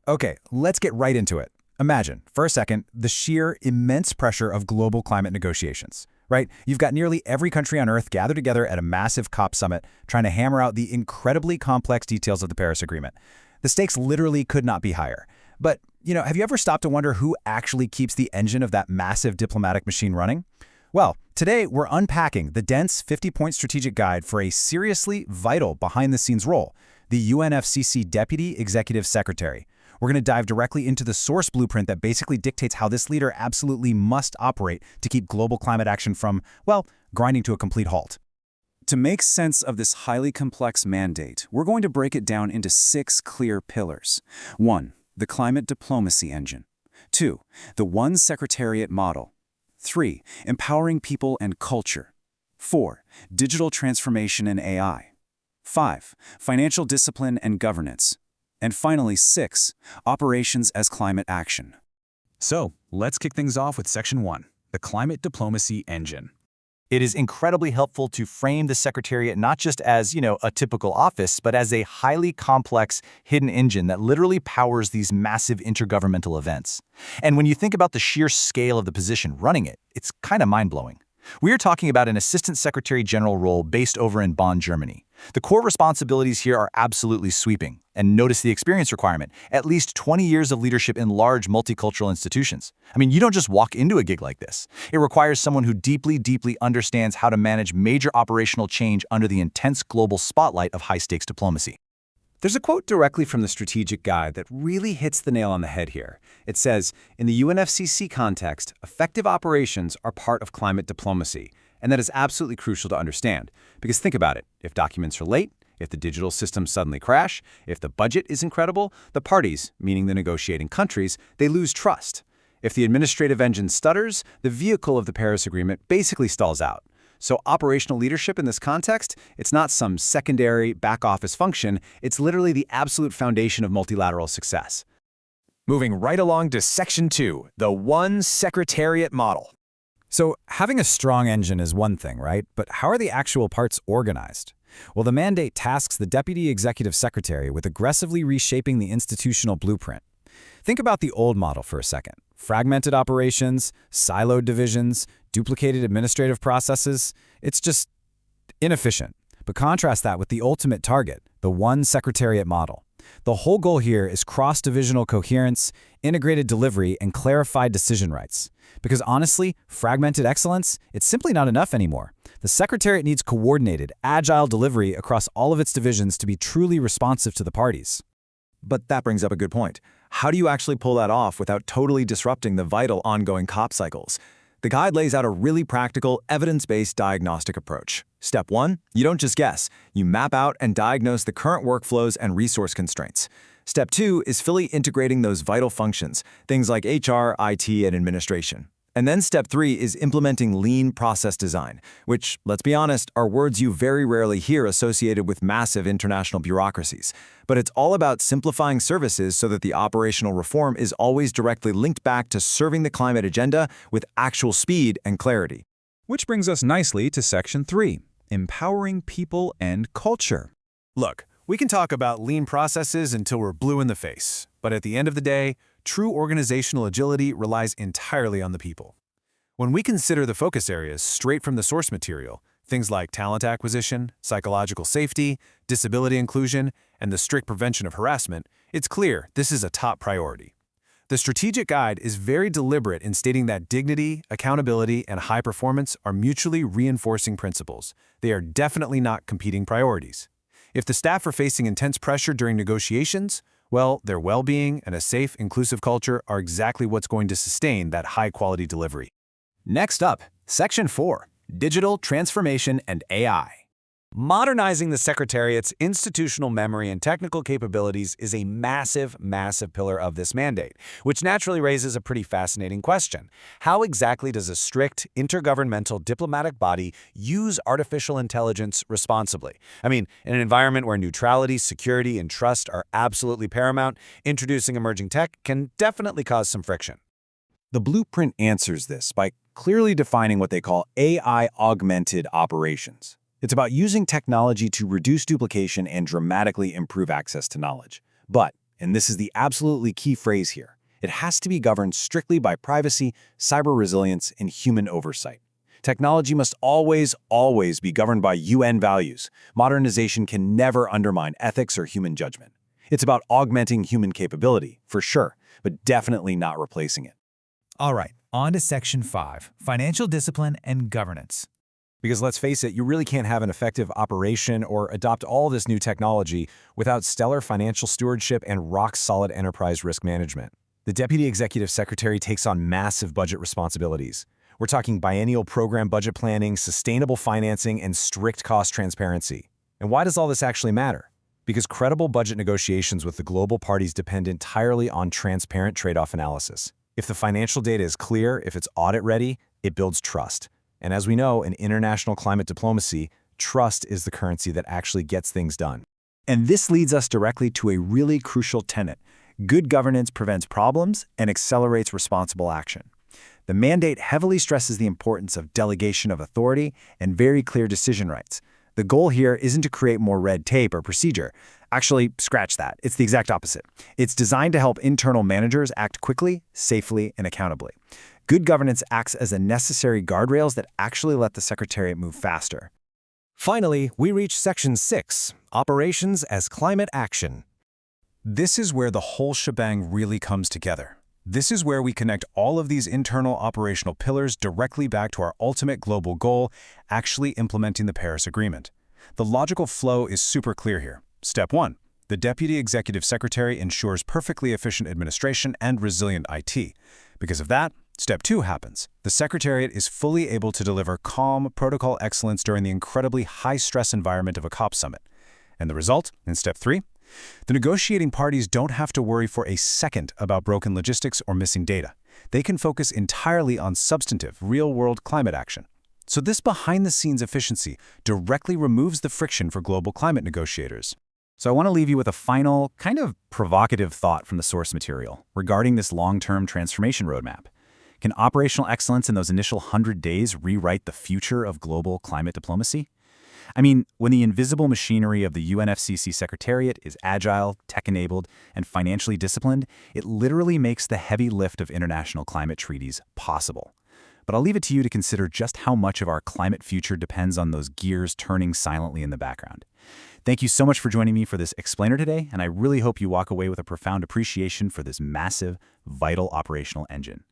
Okay, let's get right into it. Imagine, for a second, the sheer immense pressure of global climate negotiations, right? You've got nearly every country on Earth gathered together at a massive COP summit trying to hammer out the incredibly complex details of the Paris Agreement. The stakes literally could not be higher. But, have you ever stopped to wonder who actually keeps the engine of that massive diplomatic machine running? Well, today we're unpacking the dense 50-point strategic guide for a seriously vital behind-the-scenes role, the UNFCCC Deputy Executive Secretary. We're going to dive directly into the source blueprint that basically dictates how this leader absolutely must operate to keep global climate action from, well, grinding to a complete halt. To make sense of this highly complex mandate, we're going to break it down into 6 clear pillars. 1. The climate diplomacy engine. 2. The One Secretariat model. 3. Empowering people and culture. 4. Digital transformation and AI. 5. Financial discipline and governance. And finally, 6. Operations as climate action. So, let's kick things off with Section 1, the Climate Diplomacy Engine. It is incredibly helpful to frame the Secretariat not just as, a typical office, but as a highly complex, hidden engine that literally powers these massive intergovernmental events. And when you think about the sheer scale of the position running it, it's kind of mind-blowing. We are talking about an Assistant Secretary General role based over in Bonn, Germany. The core responsibilities here are absolutely sweeping. And notice the experience requirement, at least 20 years of leadership in large multicultural institutions. I mean, you don't just walk into a gig like this. It requires someone who deeply understands how to manage major operational change under the intense global spotlight of high-stakes diplomacy. There's a quote directly from the strategic guide that really hits the nail on the head here. It says, in the UNFCCC context, effective operations are part of climate diplomacy. And that is absolutely crucial to understand. Because think about it, if documents are late, if the digital systems suddenly crash, if the budget is incredible, the parties, meaning the negotiating countries, they lose trust. If the administrative engine stutters, the vehicle of the Paris Agreement basically stalls out. So operational leadership in this context, it's not some secondary back-office function, it's literally the absolute foundation of multilateral success. Moving right along to Section 2, the One Secretariat model. So having a strong engine is one thing, right? But how are the actual parts organized? Well, the mandate tasks the Deputy Executive Secretary with aggressively reshaping the institutional blueprint. Think about the old model for a second. Fragmented operations, siloed divisions, duplicated administrative processes. It's just inefficient. But contrast that with the ultimate target, the One Secretariat model. The whole goal here is cross-divisional coherence, integrated delivery, and clarified decision rights. Because honestly, fragmented excellence, it's simply not enough anymore. The Secretariat needs coordinated, agile delivery across all of its divisions to be truly responsive to the parties. But that brings up a good point. How do you actually pull that off without totally disrupting the vital ongoing COP cycles? The guide lays out a really practical, evidence-based diagnostic approach. Step 1, you don't just guess. You map out and diagnose the current workflows and resource constraints. Step 2 is fully integrating those vital functions, things like HR, IT, and administration. And then Step 3 is implementing lean process design, which, let's be honest, are words you very rarely hear associated with massive international bureaucracies. But it's all about simplifying services so that the operational reform is always directly linked back to serving the climate agenda with actual speed and clarity. Which brings us nicely to Section 3, empowering people and culture. Look, we can talk about lean processes until we're blue in the face, but at the end of the day, true organizational agility relies entirely on the people. When we consider the focus areas straight from the source material, things like talent acquisition, psychological safety, disability inclusion, and the strict prevention of harassment, it's clear this is a top priority. The strategic guide is very deliberate in stating that dignity, accountability, and high performance are mutually reinforcing principles. They are definitely not competing priorities. If the staff are facing intense pressure during negotiations, well, their well-being and a safe, inclusive culture are exactly what's going to sustain that high-quality delivery. Next up, Section 4, Digital Transformation and AI. Modernizing the Secretariat's institutional memory and technical capabilities is a massive pillar of this mandate, which naturally raises a pretty fascinating question. How exactly does a strict, intergovernmental diplomatic body use artificial intelligence responsibly? I mean, in an environment where neutrality, security, and trust are absolutely paramount, introducing emerging tech can definitely cause some friction. The blueprint answers this by clearly defining what they call AI-augmented operations. It's about using technology to reduce duplication and dramatically improve access to knowledge. But And this is the absolutely key phrase here. It has to be governed strictly by privacy, cyber resilience, and human oversight. Technology must always, always be governed by UN values. Modernization can never undermine ethics or human judgment. It's about augmenting human capability, for sure, but definitely not replacing it. All right, on to Section 5, Financial Discipline and Governance. Because let's face it, you really can't have an effective operation or adopt all this new technology without stellar financial stewardship and rock-solid enterprise risk management. The Deputy Executive Secretary takes on massive budget responsibilities. We're talking biennial program budget planning, sustainable financing, and strict cost transparency. And why does all this actually matter? Because credible budget negotiations with the global parties depend entirely on transparent trade-off analysis. If the financial data is clear, if it's audit-ready, it builds trust. And as we know, in international climate diplomacy, trust is the currency that actually gets things done. And this leads us directly to a really crucial tenet. Good governance prevents problems and accelerates responsible action. The mandate heavily stresses the importance of delegation of authority and very clear decision rights. The goal here isn't to create more red tape or procedure. Actually, scratch that. It's the exact opposite. It's designed to help internal managers act quickly, safely, and accountably. Good governance acts as a necessary guardrails that actually let the Secretariat move faster. Finally, we reach Section 6, Operations as Climate Action. This is where the whole shebang really comes together. This is where we connect all of these internal operational pillars directly back to our ultimate global goal, actually implementing the Paris Agreement. The logical flow is super clear here. Step 1. The Deputy Executive Secretary ensures perfectly efficient administration and resilient IT. Because of that, Step 2 happens. The Secretariat is fully able to deliver calm, protocol excellence during the incredibly high-stress environment of a COP summit. And the result, in Step 3? The negotiating parties don't have to worry for a second about broken logistics or missing data. They can focus entirely on substantive, real-world climate action. So this behind-the-scenes efficiency directly removes the friction for global climate negotiators. So I want to leave you with a final, kind of provocative thought from the source material regarding this long-term transformation roadmap. Can operational excellence in those initial 100 days rewrite the future of global climate diplomacy? I mean, when the invisible machinery of the UNFCCC Secretariat is agile, tech-enabled, and financially disciplined, it literally makes the heavy lift of international climate treaties possible. But I'll leave it to you to consider just how much of our climate future depends on those gears turning silently in the background. Thank you so much for joining me for this explainer today, and I really hope you walk away with a profound appreciation for this massive, vital operational engine.